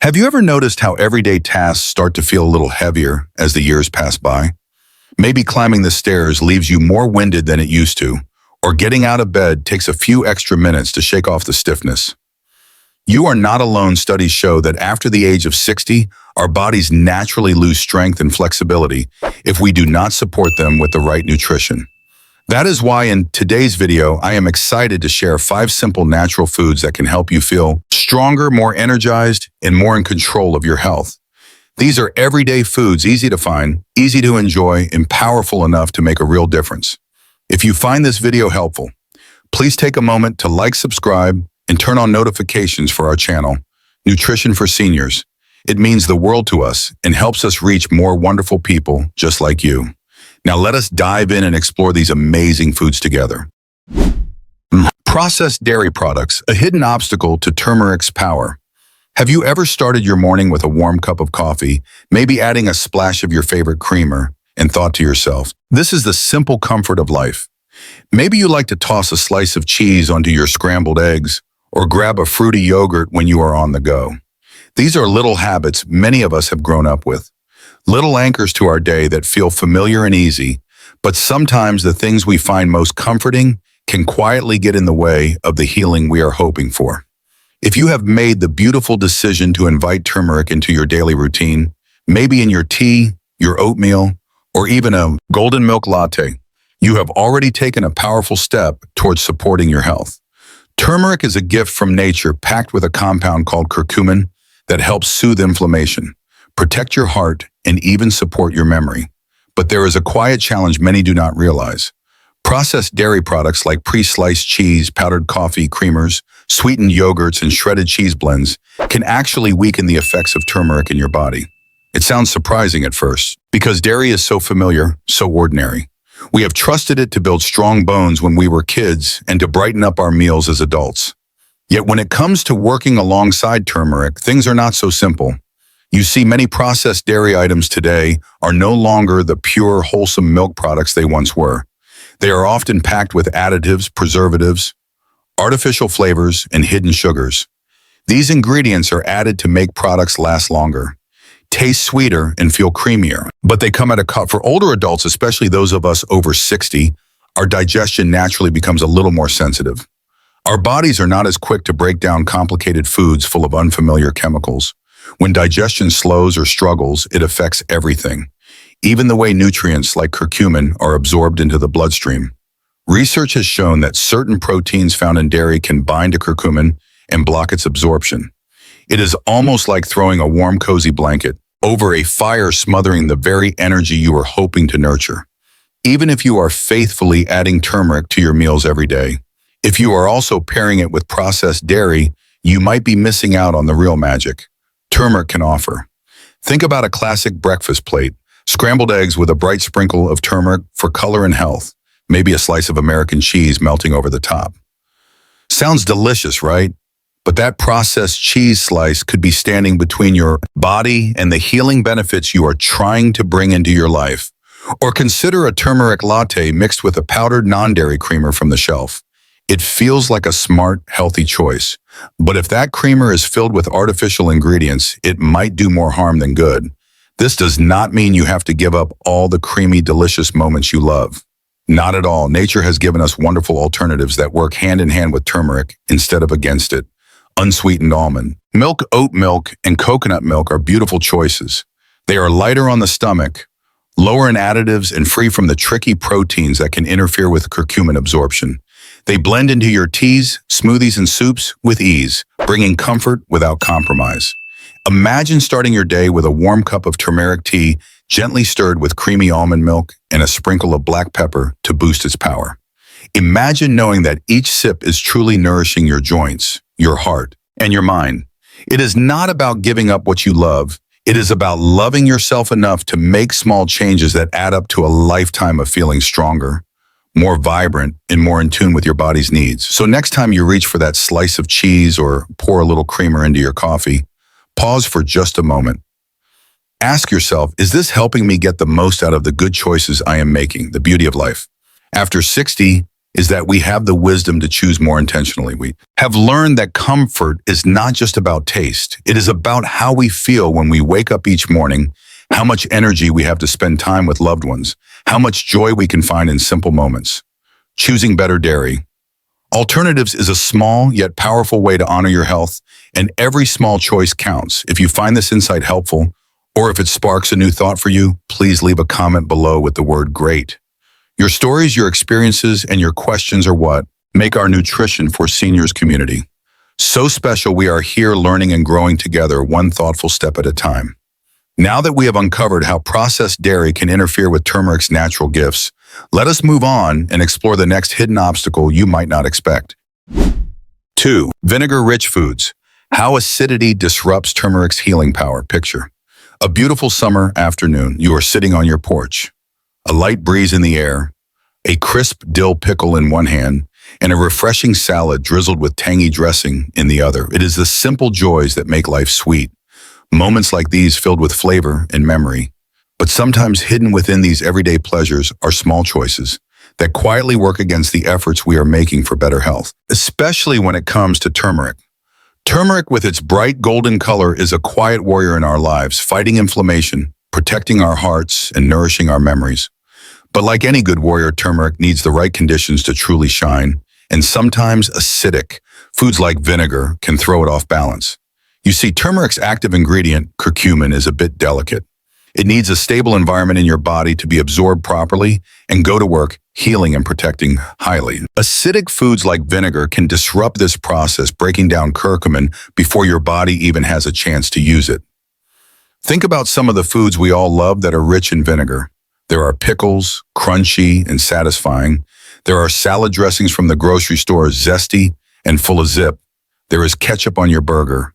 Have you ever noticed how everyday tasks start to feel a little heavier as the years pass by? Maybe climbing the stairs leaves you more winded than it used to, or getting out of bed takes a few extra minutes to shake off the stiffness. You are not alone. Studies show that after the age of 60, our bodies naturally lose strength and flexibility if we do not support them with the right nutrition. That is why in today's video, I am excited to share 5 simple natural foods that can help you feel stronger, more energized, and more in control of your health. These are everyday foods, easy to find, easy to enjoy, and powerful enough to make a real difference. If you find this video helpful, please take a moment to like, subscribe, and turn on notifications for our channel, Nutrition for Seniors. It means the world to us and helps us reach more wonderful people just like you. Now let us dive in and explore these amazing foods together. Processed dairy products, a hidden obstacle to turmeric's power. Have you ever started your morning with a warm cup of coffee, maybe adding a splash of your favorite creamer, and thought to yourself, this is the simple comfort of life? Maybe you like to toss a slice of cheese onto your scrambled eggs, or grab a fruity yogurt when you are on the go. These are little habits many of us have grown up with. Little anchors to our day that feel familiar and easy, but sometimes the things we find most comforting can quietly get in the way of the healing we are hoping for. If you have made the beautiful decision to invite turmeric into your daily routine, maybe in your tea, your oatmeal, or even a golden milk latte, you have already taken a powerful step towards supporting your health. Turmeric is a gift from nature packed with a compound called curcumin that helps soothe inflammation, protect your heart, and even support your memory. But there is a quiet challenge many do not realize. Processed dairy products like pre-sliced cheese, powdered coffee, creamers, sweetened yogurts, and shredded cheese blends can actually weaken the effects of turmeric in your body. It sounds surprising at first, because dairy is so familiar, so ordinary. We have trusted it to build strong bones when we were kids and to brighten up our meals as adults. Yet when it comes to working alongside turmeric, things are not so simple. You see, many processed dairy items today are no longer the pure, wholesome milk products they once were. They are often packed with additives, preservatives, artificial flavors, and hidden sugars. These ingredients are added to make products last longer, taste sweeter, and feel creamier. But they come at a cost. For older adults, especially those of us over 60, our digestion naturally becomes a little more sensitive. Our bodies are not as quick to break down complicated foods full of unfamiliar chemicals. When digestion slows or struggles, it affects everything, even the way nutrients like curcumin are absorbed into the bloodstream. Research has shown that certain proteins found in dairy can bind to curcumin and block its absorption. It is almost like throwing a warm, cozy blanket over a fire, smothering the very energy you are hoping to nurture. Even if you are faithfully adding turmeric to your meals every day, if you are also pairing it with processed dairy, you might be missing out on the real magic turmeric can offer. Think about a classic breakfast plate, scrambled eggs with a bright sprinkle of turmeric for color and health, maybe a slice of American cheese melting over the top. Sounds delicious, right? But that processed cheese slice could be standing between your body and the healing benefits you are trying to bring into your life. Or consider a turmeric latte mixed with a powdered non-dairy creamer from the shelf. It feels like a smart, healthy choice. But if that creamer is filled with artificial ingredients, it might do more harm than good. This does not mean you have to give up all the creamy, delicious moments you love. Not at all. Nature has given us wonderful alternatives that work hand in hand with turmeric instead of against it. Unsweetened almond milk, oat milk, and coconut milk are beautiful choices. They are lighter on the stomach, lower in additives, and free from the tricky proteins that can interfere with curcumin absorption. They blend into your teas, smoothies, and soups with ease, bringing comfort without compromise. Imagine starting your day with a warm cup of turmeric tea, gently stirred with creamy almond milk and a sprinkle of black pepper to boost its power. Imagine knowing that each sip is truly nourishing your joints, your heart, and your mind. It is not about giving up what you love. It is about loving yourself enough to make small changes that add up to a lifetime of feeling stronger, more vibrant, and more in tune with your body's needs. So next time you reach for that slice of cheese or pour a little creamer into your coffee, pause for just a moment. Ask yourself, is this helping me get the most out of the good choices I am making? The beauty of life. After 60, is that we have the wisdom to choose more intentionally. We have learned that comfort is not just about taste. It is about how we feel when we wake up each morning, how much energy we have to spend time with loved ones, how much joy we can find in simple moments. Choosing better dairy. Alternatives is a small yet powerful way to honor your health, and every small choice counts. If you find this insight helpful, or if it sparks a new thought for you, please leave a comment below with the word GREAT. Your stories, your experiences, and your questions are what make our Nutrition for Seniors community so special. We are here learning and growing together, one thoughtful step at a time. Now that we have uncovered how processed dairy can interfere with turmeric's natural gifts, let us move on and explore the next hidden obstacle you might not expect. 2. Vinegar-rich foods. How acidity disrupts turmeric's healing power. Picture a beautiful summer afternoon. You are sitting on your porch. A light breeze in the air, a crisp dill pickle in one hand, and a refreshing salad drizzled with tangy dressing in the other. It is the simple joys that make life sweet. Moments like these filled with flavor and memory. But sometimes hidden within these everyday pleasures are small choices that quietly work against the efforts we are making for better health, especially when it comes to turmeric. Turmeric, with its bright golden color, is a quiet warrior in our lives, fighting inflammation, protecting our hearts, and nourishing our memories. But like any good warrior, turmeric needs the right conditions to truly shine, and sometimes acidic foods like vinegar can throw it off balance. You see, turmeric's active ingredient, curcumin, is a bit delicate. It needs a stable environment in your body to be absorbed properly and go to work healing and protecting highly. Acidic foods like vinegar can disrupt this process, breaking down curcumin before your body even has a chance to use it. Think about some of the foods we all love that are rich in vinegar. There are pickles, crunchy and satisfying. There are salad dressings from the grocery store, zesty and full of zip. There is ketchup on your burger,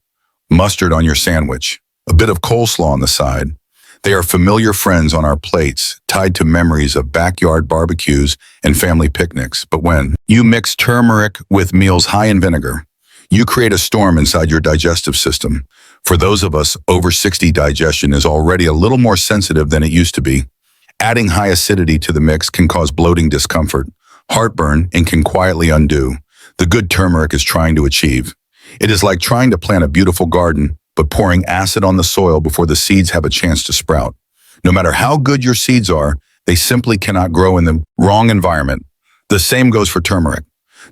mustard on your sandwich, a bit of coleslaw on the side. They are familiar friends on our plates, tied to memories of backyard barbecues and family picnics. But when you mix turmeric with meals high in vinegar, you create a storm inside your digestive system. For those of us over 60, digestion is already a little more sensitive than it used to be. Adding high acidity to the mix can cause bloating, discomfort, heartburn, and can quietly undo the good turmeric is trying to achieve. It is like trying to plant a beautiful garden, but pouring acid on the soil before the seeds have a chance to sprout. No matter how good your seeds are, they simply cannot grow in the wrong environment. The same goes for turmeric.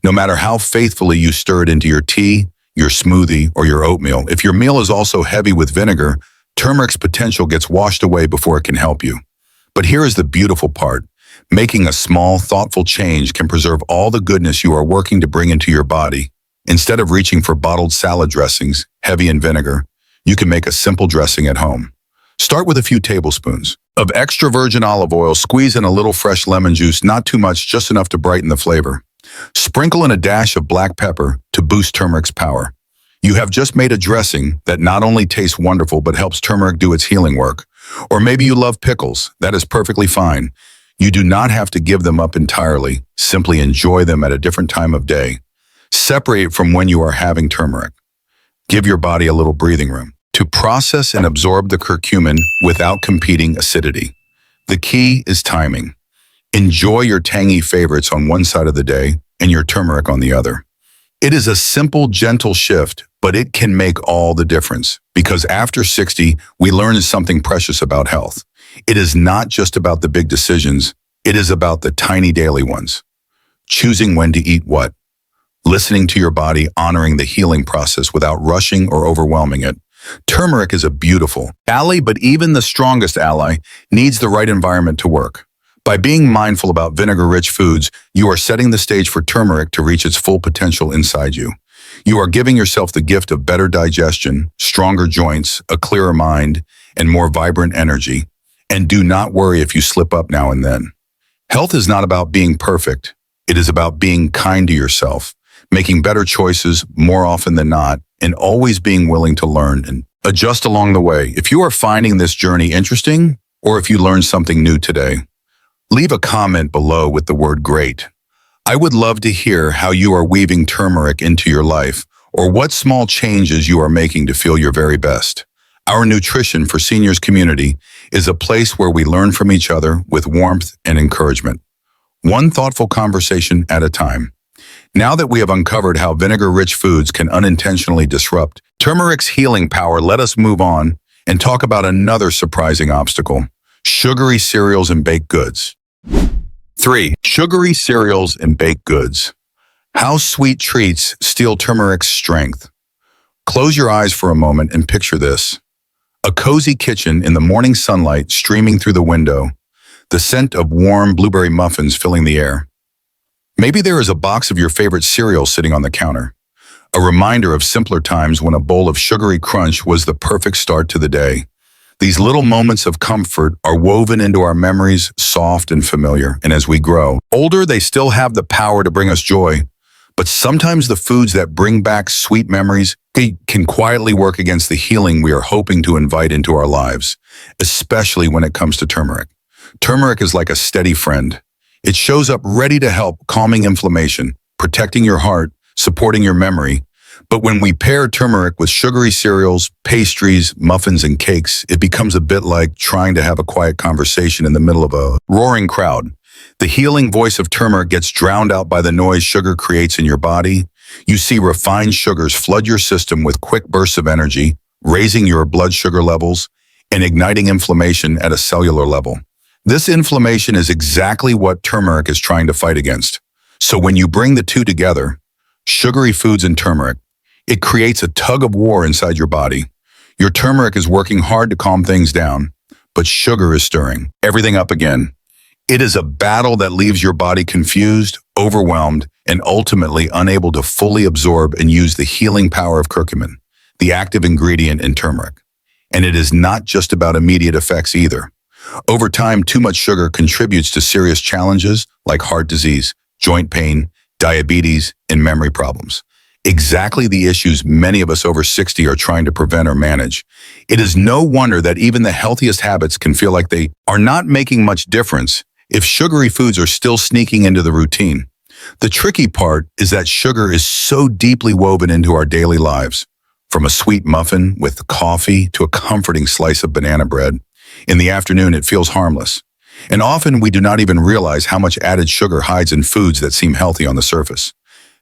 No matter how faithfully you stir it into your tea, your smoothie, or your oatmeal, if your meal is also heavy with vinegar, turmeric's potential gets washed away before it can help you. But here is the beautiful part. Making a small, thoughtful change can preserve all the goodness you are working to bring into your body. Instead of reaching for bottled salad dressings, heavy in vinegar, you can make a simple dressing at home. Start with a few tablespoons of extra virgin olive oil. Squeeze in a little fresh lemon juice, not too much, just enough to brighten the flavor. Sprinkle in a dash of black pepper to boost turmeric's power. You have just made a dressing that not only tastes wonderful but helps turmeric do its healing work. Or maybe you love pickles. That is perfectly fine. You do not have to give them up entirely. Simply enjoy them at a different time of day. Separate from when you are having turmeric. Give your body a little breathing room to process and absorb the curcumin without competing acidity. The key is timing. Enjoy your tangy favorites on one side of the day and your turmeric on the other. It is a simple, gentle shift, but it can make all the difference. Because after 60, we learn something precious about health. It is not just about the big decisions, it is about the tiny daily ones. Choosing when to eat what. Listening to your body, honoring the healing process without rushing or overwhelming it. Turmeric is a beautiful ally, but even the strongest ally needs the right environment to work. By being mindful about vinegar-rich foods, you are setting the stage for turmeric to reach its full potential inside you. You are giving yourself the gift of better digestion, stronger joints, a clearer mind, and more vibrant energy. And do not worry if you slip up now and then. Health is not about being perfect. It is about being kind to yourself, making better choices more often than not, and always being willing to learn and adjust along the way. If you are finding this journey interesting, or if you learned something new today, leave a comment below with the word GREAT. I would love to hear how you are weaving turmeric into your life, or what small changes you are making to feel your very best. Our Nutrition for Seniors community is a place where we learn from each other with warmth and encouragement. one thoughtful conversation at a time. Now that we have uncovered how vinegar-rich foods can unintentionally disrupt turmeric's healing power, let us move on and talk about another surprising obstacle: sugary cereals and baked goods. 3. Sugary cereals and baked goods. How sweet treats steal turmeric's strength. Close your eyes for a moment and picture this. A cozy kitchen in the morning sunlight streaming through the window, the scent of warm blueberry muffins filling the air. Maybe there is a box of your favorite cereal sitting on the counter, a reminder of simpler times when a bowl of sugary crunch was the perfect start to the day. These little moments of comfort are woven into our memories, soft and familiar, and as we grow older, they still have the power to bring us joy. But sometimes the foods that bring back sweet memories can quietly work against the healing we are hoping to invite into our lives, especially when it comes to turmeric. Turmeric is like a steady friend. It shows up ready to help, calming inflammation, protecting your heart, supporting your memory. But when we pair turmeric with sugary cereals, pastries, muffins, and cakes, it becomes a bit like trying to have a quiet conversation in the middle of a roaring crowd. The healing voice of turmeric gets drowned out by the noise sugar creates in your body. You see refined sugars flood your system with quick bursts of energy, raising your blood sugar levels and igniting inflammation at a cellular level. This inflammation is exactly what turmeric is trying to fight against. So when you bring the two together, sugary foods and turmeric, it creates a tug of war inside your body. Your turmeric is working hard to calm things down, but sugar is stirring everything up again. It is a battle that leaves your body confused, overwhelmed, and ultimately unable to fully absorb and use the healing power of curcumin, the active ingredient in turmeric. And it is not just about immediate effects either. Over time, too much sugar contributes to serious challenges like heart disease, joint pain, diabetes, and memory problems. Exactly the issues many of us over 60 are trying to prevent or manage. It is no wonder that even the healthiest habits can feel like they are not making much difference if sugary foods are still sneaking into the routine. The tricky part is that sugar is so deeply woven into our daily lives, from a sweet muffin with coffee to a comforting slice of banana bread. In the afternoon, it feels harmless. And often we do not even realize how much added sugar hides in foods that seem healthy on the surface.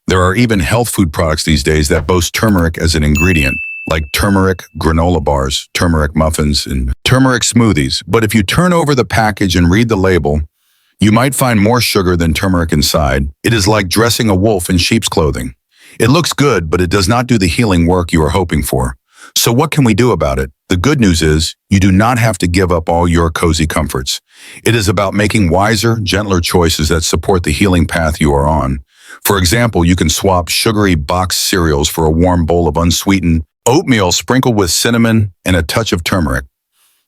There are even health food products these days that boast turmeric as an ingredient, like turmeric granola bars, turmeric muffins, and turmeric smoothies. But if you turn over the package and read the label, you might find more sugar than turmeric inside. It is like dressing a wolf in sheep's clothing. It looks good, but it does not do the healing work you are hoping for. So what can we do about it? The good news is, you do not have to give up all your cozy comforts. It is about making wiser, gentler choices that support the healing path you are on. For example, you can swap sugary boxed cereals for a warm bowl of unsweetened oatmeal sprinkled with cinnamon and a touch of turmeric.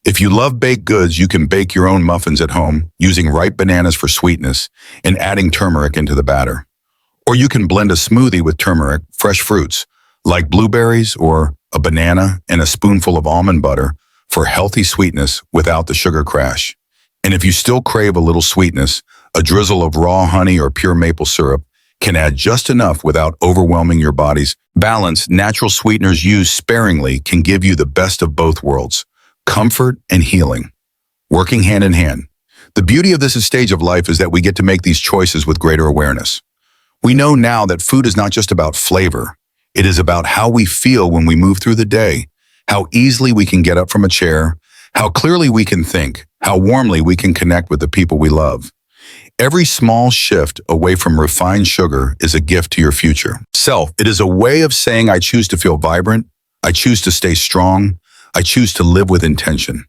If you love baked goods, you can bake your own muffins at home, using ripe bananas for sweetness and adding turmeric into the batter. Or you can blend a smoothie with turmeric, fresh fruits, like blueberries or a banana and a spoonful of almond butter for healthy sweetness without the sugar crash. And if you still crave a little sweetness, a drizzle of raw honey or pure maple syrup can add just enough without overwhelming your body's balance. Natural sweeteners used sparingly can give you the best of both worlds, comfort and healing, working hand in hand. The beauty of this stage of life is that we get to make these choices with greater awareness. We know now that food is not just about flavor. It is about how we feel when we move through the day, how easily we can get up from a chair, how clearly we can think, how warmly we can connect with the people we love. Every small shift away from refined sugar is a gift to your future self. It is a way of saying, I choose to feel vibrant, I choose to stay strong, I choose to live with intention.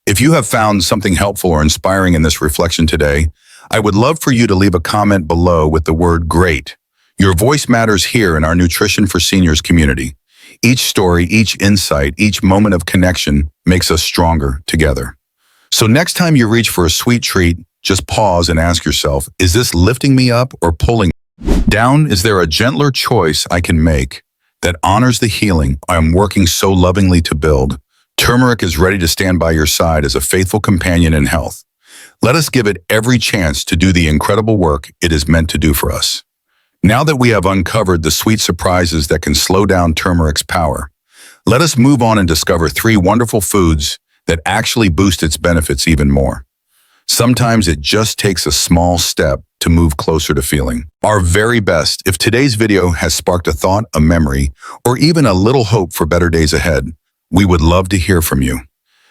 If you have found something helpful or inspiring in this reflection today, I would love for you to leave a comment below with the word GREAT. Your voice matters here in our Nutrition for Seniors community. Each story, each insight, each moment of connection makes us stronger together. So next time you reach for a sweet treat, just pause and ask yourself, is this lifting me up or pulling down? Is there a gentler choice I can make that honors the healing I am working so lovingly to build? Turmeric is ready to stand by your side as a faithful companion in health. Let us give it every chance to do the incredible work it is meant to do for us. Now that we have uncovered the sweet surprises that can slow down turmeric's power, let us move on and discover 3 wonderful foods that actually boost its benefits even more. Sometimes it just takes a small step to move closer to feeling our very best. If today's video has sparked a thought, a memory, or even a little hope for better days ahead, we would love to hear from you.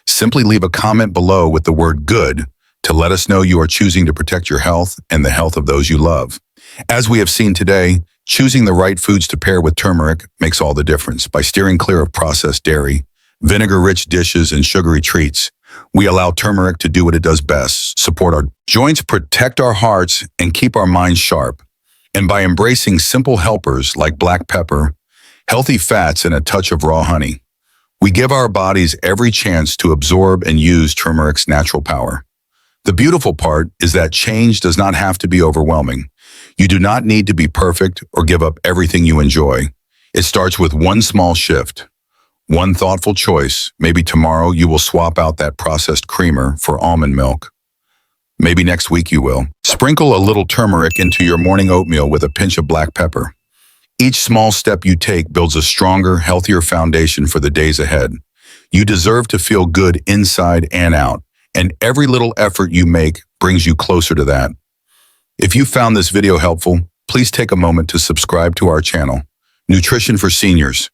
Simply leave a comment below with the word good to let us know you are choosing to protect your health and the health of those you love. As we have seen today, choosing the right foods to pair with turmeric makes all the difference. By steering clear of processed dairy, vinegar-rich dishes, and sugary treats, we allow turmeric to do what it does best: support our joints, protect our hearts, and keep our minds sharp. And by embracing simple helpers like black pepper, healthy fats, and a touch of raw honey, we give our bodies every chance to absorb and use turmeric's natural power. The beautiful part is that change does not have to be overwhelming. You do not need to be perfect or give up everything you enjoy. It starts with one small shift, one thoughtful choice. Maybe tomorrow you will swap out that processed creamer for almond milk. Maybe next week you will. Sprinkle a little turmeric into your morning oatmeal with a pinch of black pepper. Each small step you take builds a stronger, healthier foundation for the days ahead. You deserve to feel good inside and out, and every little effort you make brings you closer to that. If you found this video helpful, please take a moment to subscribe to our channel, Nutrition for Seniors.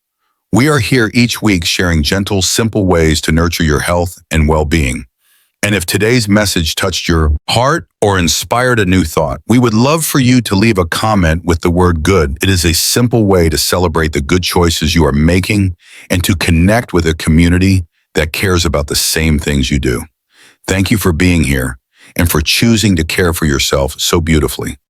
We are here each week sharing gentle, simple ways to nurture your health and well-being. And if today's message touched your heart or inspired a new thought, we would love for you to leave a comment with the word good. It is a simple way to celebrate the good choices you are making and to connect with a community that cares about the same things you do. Thank you for being here and for choosing to care for yourself so beautifully.